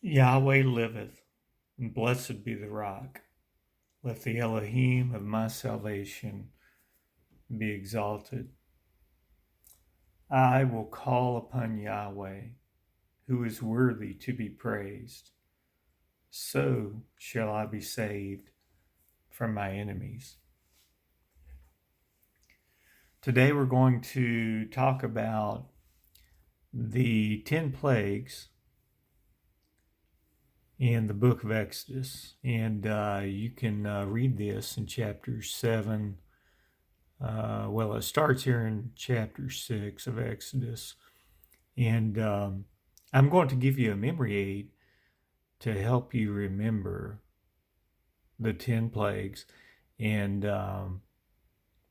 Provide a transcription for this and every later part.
Yahweh liveth, and blessed be the rock. Let the Elohim of my salvation be exalted. I will call upon Yahweh, who is worthy to be praised. So shall I be saved from my enemies. Today we're going to talk about the 10 plagues in the book of Exodus. And you can read this in chapter 7. It starts here in chapter 6 of Exodus. And I'm going to give you a memory aid to help you remember the 10 plagues. And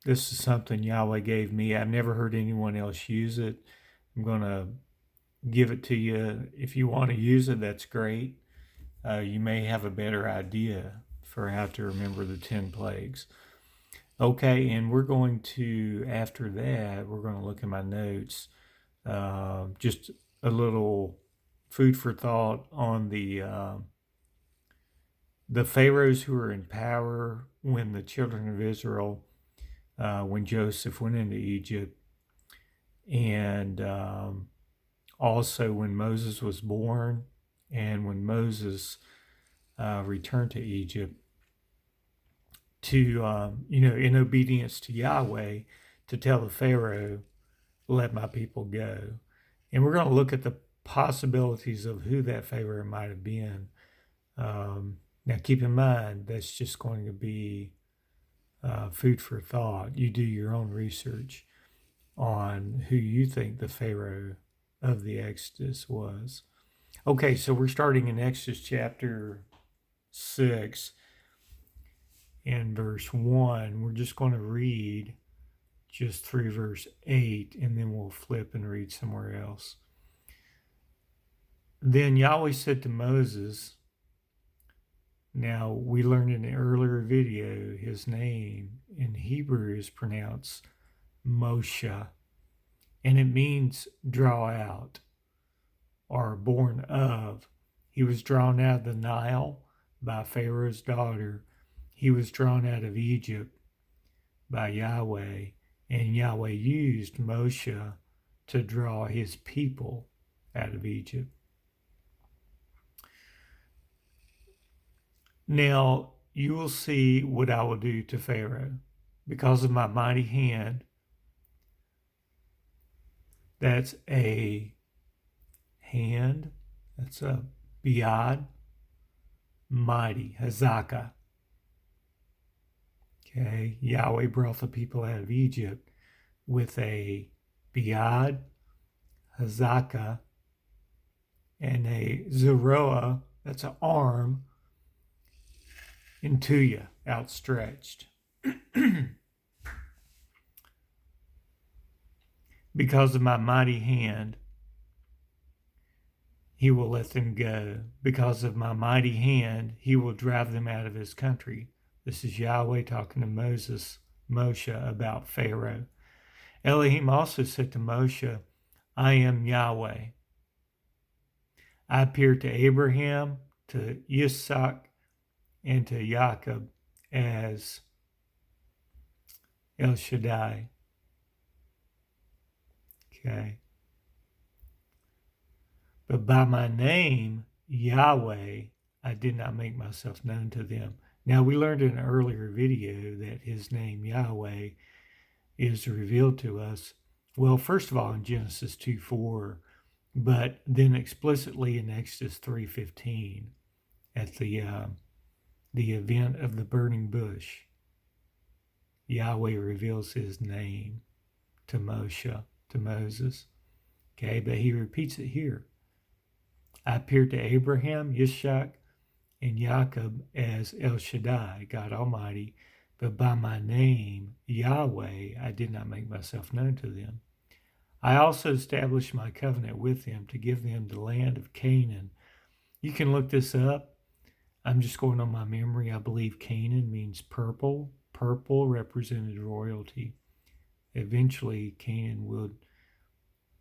this is something Yahweh gave me. I've never heard anyone else use it. I'm going to give it to you. If you want to use it, that's great. You may have a better idea for how to remember the 10 plagues. Okay, and we're going to, after that, we're going to look at my notes. Just a little food for thought on the pharaohs who were in power when the children of Israel, when Joseph went into Egypt, and also when Moses was born, and when Moses returned to Egypt to, in obedience to Yahweh, to tell the Pharaoh, let my people go. And we're going to look at the possibilities of who that Pharaoh might have been. Now, keep in mind, that's just going to be food for thought. You do your own research on who you think the Pharaoh of the Exodus was. Okay, so we're starting in Exodus chapter 6 and verse 1. We're just going to read just through verse 8, and then we'll flip and read somewhere else. Then Yahweh said to Moses, now we learned in an earlier video, his name in Hebrew is pronounced Moshe, and it means draw out or born of. He was drawn out of the Nile by Pharaoh's daughter. He was drawn out of Egypt by Yahweh, and Yahweh used Moshe to draw his people out of Egypt. Now you will see what I will do to Pharaoh because of my mighty hand. That's a hand. That's a biad. Mighty, hazaka. Okay, Yahweh brought the people out of Egypt with a biad, hazaka, and a zeroah, that's an arm, and tuya, outstretched. Because of my mighty hand, he will let them go. Because of my mighty hand, he will drive them out of his country. This is Yahweh talking to Moshe about Pharaoh. Elohim also said to Moshe, I am Yahweh. I appeared to Abraham, to Yitzhak, and to Jacob as El Shaddai. Okay. But by my name, Yahweh, I did not make myself known to them. Now, we learned in an earlier video that his name, Yahweh, is revealed to us. Well, first of all, in Genesis 2:4, but then explicitly in Exodus 3:15 at the event of the burning bush. Yahweh reveals his name to Moses. Okay, but he repeats it here. I appeared to Abraham, Yitzhak, and Jacob as El Shaddai, God Almighty, but by my name, Yahweh, I did not make myself known to them. I also established my covenant with them to give them the land of Canaan. You can look this up. I'm just going on my memory. I believe Canaan means purple. Purple represented royalty. Eventually, Canaan would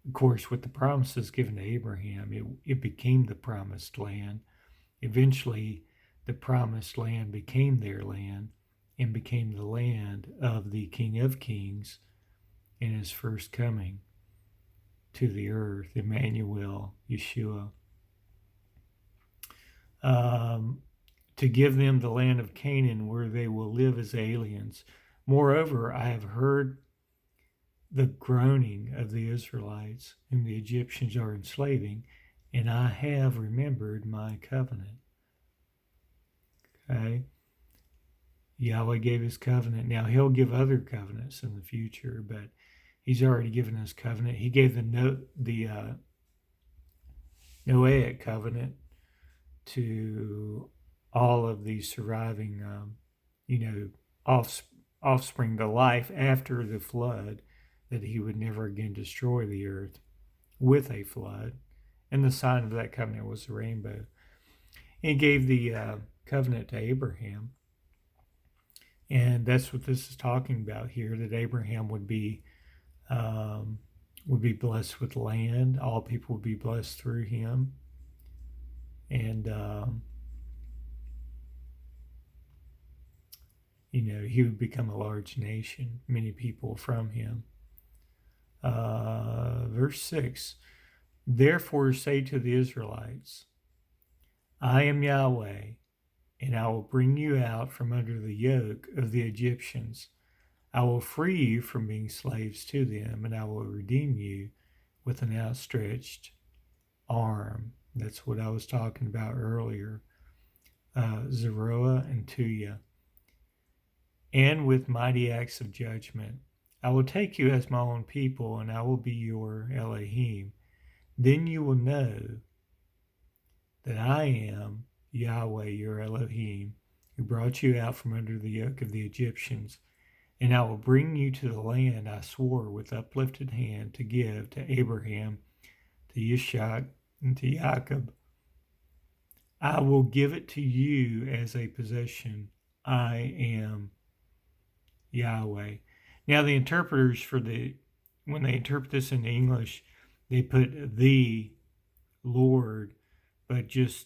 Of course, with the promises given to Abraham, it became the promised land. Eventually, the promised land became their land and became the land of the King of Kings in his first coming to the earth, Emmanuel, Yeshua. To give them the land of Canaan where they will live as aliens. Moreover, I have heard the groaning of the Israelites, whom the Egyptians are enslaving, and I have remembered my covenant. Okay? Yahweh gave his covenant. Now he'll give other covenants in the future, but he's already given his covenant. He gave the Noahic covenant to all of the surviving, offspring, the life after the flood, that he would never again destroy the earth with a flood. And the sign of that covenant was the rainbow. He gave the covenant to Abraham. And that's what this is talking about here, that Abraham would be blessed with land. All people would be blessed through him. And, he would become a large nation, many people from him. Verse 6, therefore say to the Israelites, I am Yahweh, and I will bring you out from under the yoke of the Egyptians. I will free you from being slaves to them, and I will redeem you with an outstretched arm. That's what I was talking about earlier. Zeroah and Tuya. And with mighty acts of judgment. I will take you as my own people, and I will be your Elohim. Then you will know that I am Yahweh, your Elohim, who brought you out from under the yoke of the Egyptians. And I will bring you to the land I swore with uplifted hand to give to Abraham, to Yishak, and to Jacob. I will give it to you as a possession. I am Yahweh. Now the interpreters when they interpret this in English, they put the Lord, but it's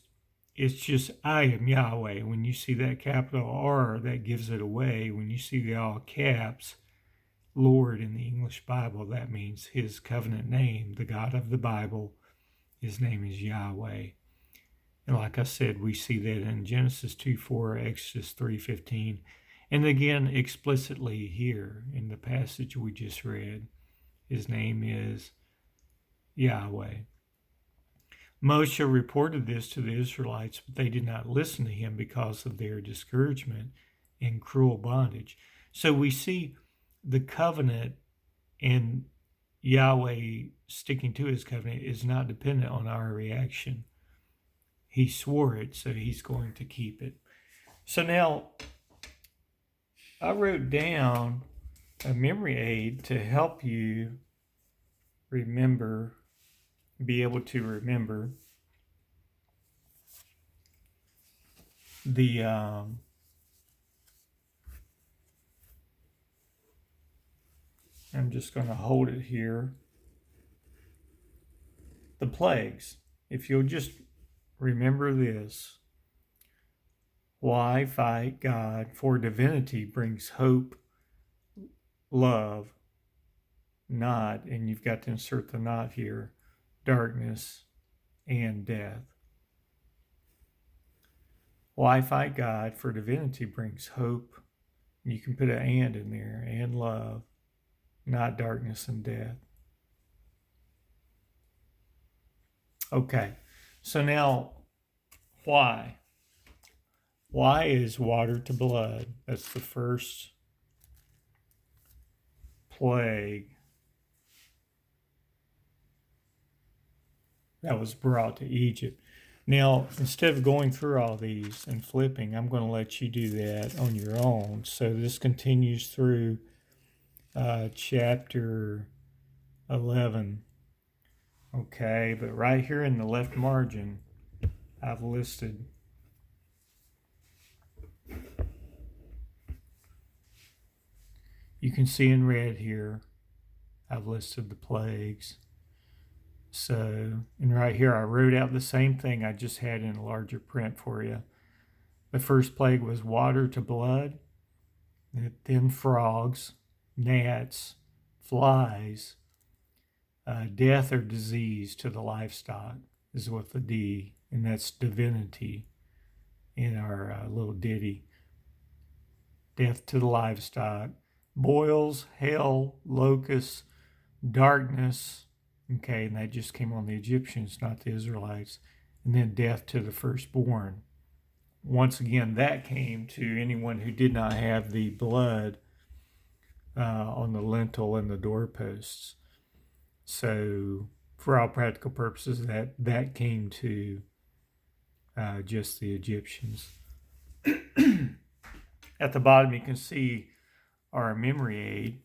just I am Yahweh. When you see that capital R, that gives it away. When you see the all caps Lord in the English Bible, that means his covenant name, the God of the Bible, his name is Yahweh. And like I said, we see that in Genesis 2:4, Exodus 3:15, and again explicitly here in the passage we just read. His name is Yahweh. Moshe reported this to the Israelites, but they did not listen to him because of their discouragement and cruel bondage. So we see the covenant and Yahweh sticking to his covenant is not dependent on our reaction. He swore it, so he's going to keep it. So now I wrote down a memory aid to help you remember, be able to remember the I'm just going to hold it here. The plagues. If you'll just remember this. Why fight God? For divinity brings hope, love, not, and you've got to insert the not here, darkness and death. Why fight God? For divinity brings hope. You can put an and in there, and love, not darkness and death. Okay, so now, why? Why is water to blood? That's the first plague that was brought to Egypt. Now, instead of going through all these and flipping, I'm going to let you do that on your own. So this continues through chapter 11. Okay, but right here in the left margin, I've listed you can see in red here, I've listed the plagues. So, and right here I wrote out the same thing I just had in a larger print for you. The first plague was water to blood, then frogs, gnats, flies, death or disease to the livestock is with the D, and that's divinity in our little ditty. Death to the livestock, boils, hail, locusts, darkness. Okay, and that just came on the Egyptians, not the Israelites. And then death to the firstborn. Once again, that came to anyone who did not have the blood on the lintel and the doorposts. So, for all practical purposes, that came to just the Egyptians. At the bottom, you can see our memory aid.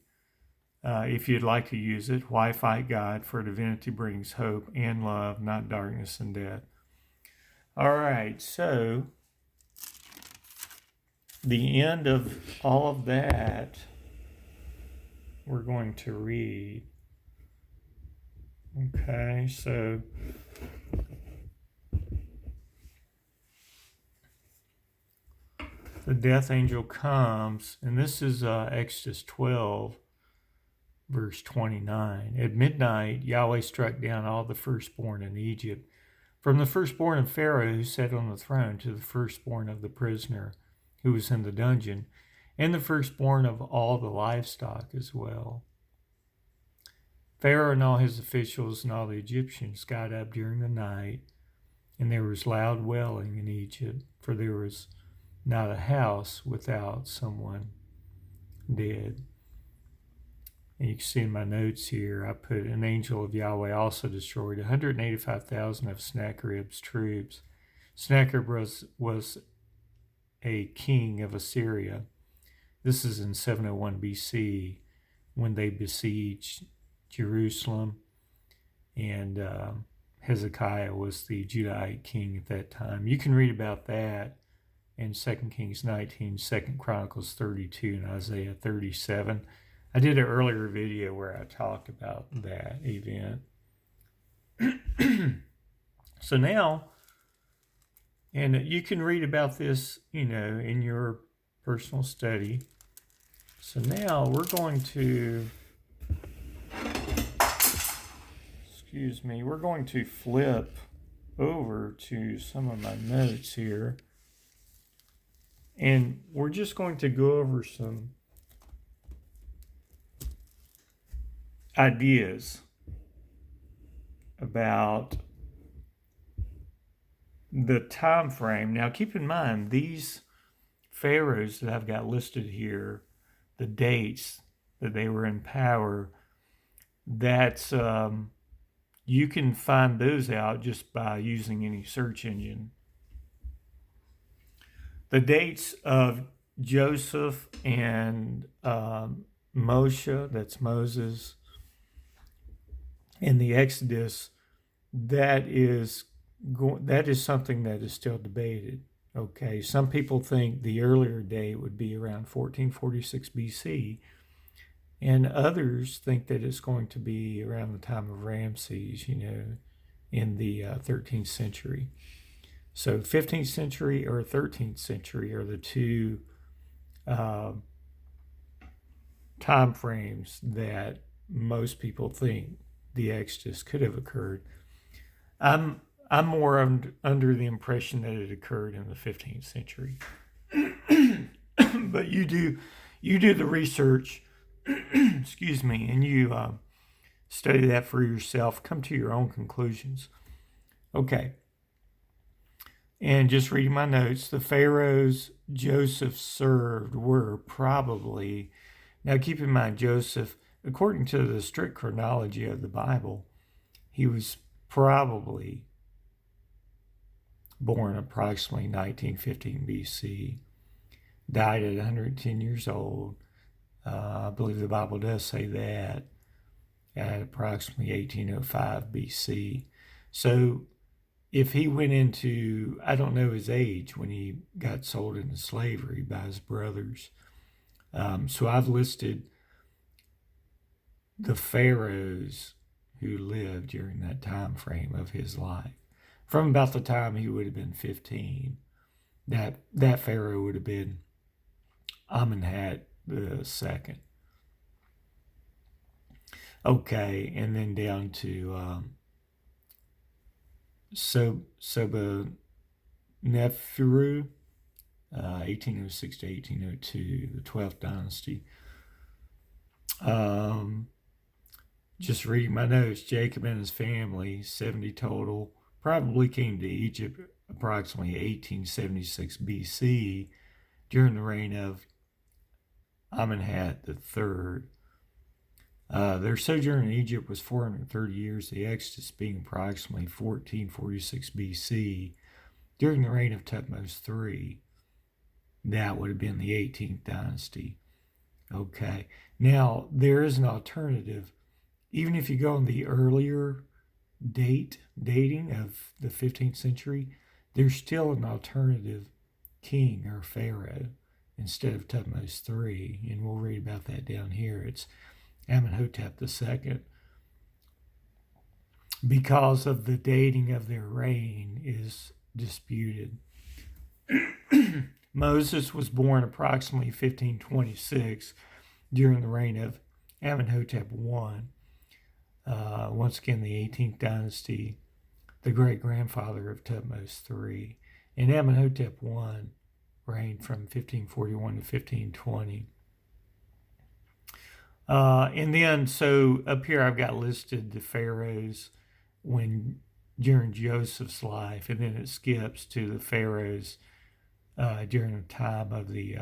If you'd like to use it, why fight God? For divinity brings hope and love, not darkness and death. All right, so the end of all of that, we're going to read. Okay, so the death angel comes, and this is Exodus 12, verse 29. At midnight, Yahweh struck down all the firstborn in Egypt, from the firstborn of Pharaoh who sat on the throne to the firstborn of the prisoner who was in the dungeon, and the firstborn of all the livestock as well. Pharaoh and all his officials and all the Egyptians got up during the night, and there was loud wailing in Egypt, for there was not a house without someone dead. And you can see in my notes here, I put an angel of Yahweh also destroyed 185,000 of Sennacherib's troops. Sennacherib was a king of Assyria. This is in 701 BC when they besieged Jerusalem, and Hezekiah was the Judahite king at that time. You can read about that in 2 Kings 19, 2 Chronicles 32, and Isaiah 37. I did an earlier video where I talked about that event. So now, and you can read about this, in your personal study. So now we're going to, we're going to flip over to some of my notes here. And we're just going to go over some ideas about the time frame. Now, keep in mind, these pharaohs that I've got listed here, the dates that they were in power, that's you can find those out just by using any search engine. The dates of Joseph and Moshe, that's Moses, in the Exodus, that is something that is still debated. Okay, some people think the earlier date would be around 1446 BC, and others think that it's going to be around the time of Ramses, in the 13th century. So 15th century or 13th century are the two time frames that most people think the Exodus could have occurred. I'm more under the impression that it occurred in the 15th century. But you do the research, excuse me, and you study that for yourself, come to your own conclusions. Okay. And just reading my notes, the pharaohs Joseph served were probably, now keep in mind, Joseph, according to the strict chronology of the Bible, he was probably born approximately 1915 BC, died at 110 years old. I believe the Bible does say that, at approximately 1805 BC. So if he went into, I don't know his age when he got sold into slavery by his brothers. So I've listed the pharaohs who lived during that time frame of his life. From about the time he would have been 15, that pharaoh would have been Amenhotep II. Okay, and then down to Sobonephruu, 1806 to 1802, the 12th dynasty. Just reading my notes, Jacob and his family, 70 total, probably came to Egypt approximately 1876 BC during the reign of Amenhotep III. Their sojourn in Egypt was 430 years, the Exodus being approximately 1446 BC during the reign of Thutmose III. That would have been the 18th dynasty. Okay, now there is an alternative. Even if you go on the earlier dating of the 15th century, there's still an alternative king or pharaoh instead of Thutmose III, and we'll read about that down here. It's Amenhotep II. Because of the dating of their reign is disputed. Moses was born approximately 1526 during the reign of Amenhotep I. Once again, the 18th dynasty, the great-grandfather of Thutmose III. And Amenhotep I reigned from 1541 to 1520. And then, so up here I've got listed the pharaohs during Joseph's life, and then it skips to the pharaohs during the time of the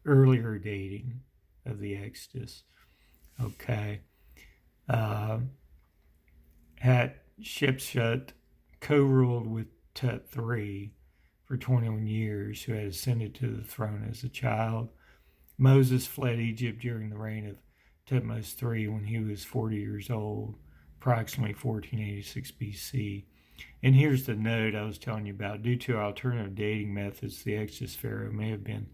earlier dating of the Exodus. Okay. Hatshepsut co-ruled with Tut III for 21 years, who had ascended to the throne as a child. Moses fled Egypt during the reign of Thutmose III when he was 40 years old, approximately 1486 BC. And here's the note I was telling you about. Due to alternative dating methods, the Exodus pharaoh may have been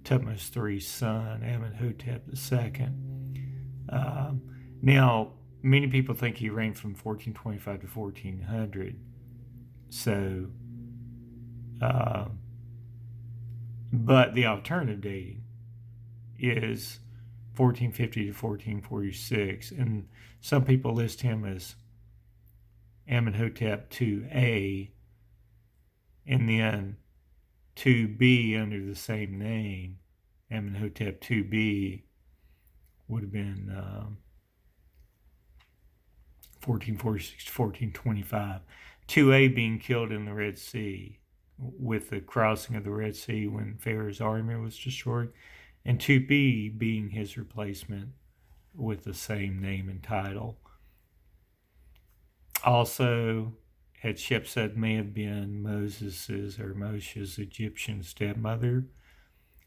Thutmose III's son, Amenhotep II. Now, many people think he reigned from 1425 to 1400. So, but the alternative dating is 1450 to 1446, and some people list him as Amenhotep IIA, and then 2B under the same name, Amenhotep 2B, would have been 1446 to 1425. 2A being killed in the Red Sea with the crossing of the Red Sea when Pharaoh's army was destroyed, and 2B being his replacement with the same name and title. Also, Hatshepsut may have been Moses's or Moshe's Egyptian stepmother.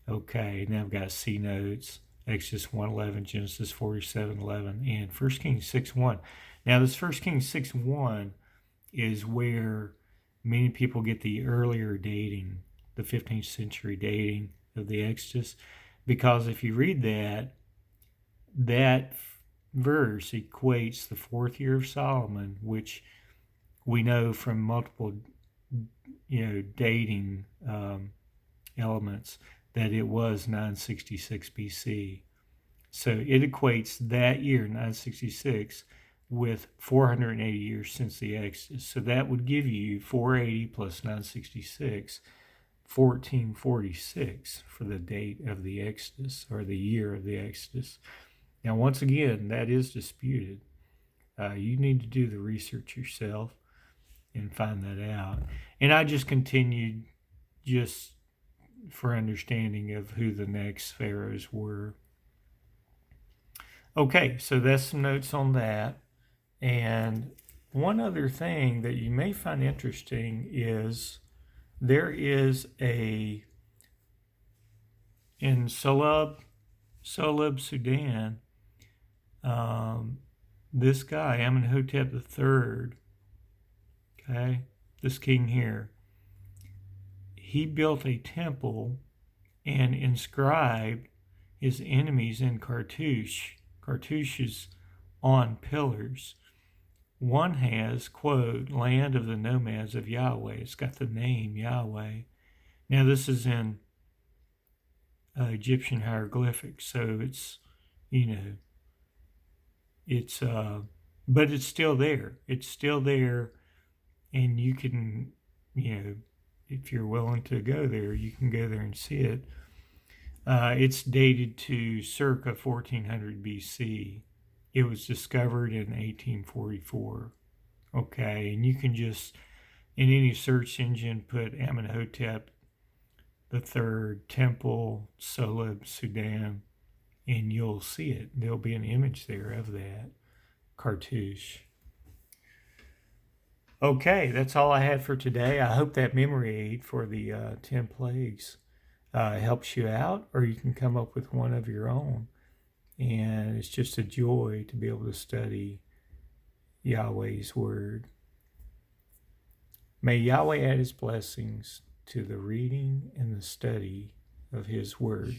Okay, now I've got C notes, Exodus 1:11, Genesis 47:11, and 1 Kings 6:1. Now, this 1 Kings 6:1 is where many people get the earlier dating, the 15th century dating of the Exodus, because if you read that verse equates the 4th year of Solomon, which we know from multiple, dating elements that it was 966 BC. So it equates that year, 966, with 480 years since the Exodus. So that would give you 480 plus 966, 1446 for the date of the Exodus, or the year of the Exodus. Now, once again, that is disputed. You need to do the research yourself and find that out. And I just continued just for understanding of who the next pharaohs were. Okay, so that's some notes on that. And one other thing that you may find interesting is there is in Solub, Sudan, this guy, Amenhotep III, okay, this king here, he built a temple and inscribed his enemies in cartouches on pillars. One has, quote, land of the nomads of Yahweh. It's got the name Yahweh. Now, this is in Egyptian hieroglyphics, so it's, it's, but it's still there. It's still there, and you can, if you're willing to go there, you can go there and see it. It's dated to circa 1400 BC. It was discovered in 1844. Okay, and you can just, in any search engine, put Amenhotep III Temple, Soleb, Sudan, and you'll see it. There'll be an image there of that cartouche. Okay, that's all I had for today. I hope that memory aid for the 10 plagues helps you out, or you can come up with one of your own. And it's just a joy to be able to study Yahweh's word. May Yahweh add his blessings to the reading and the study of his word.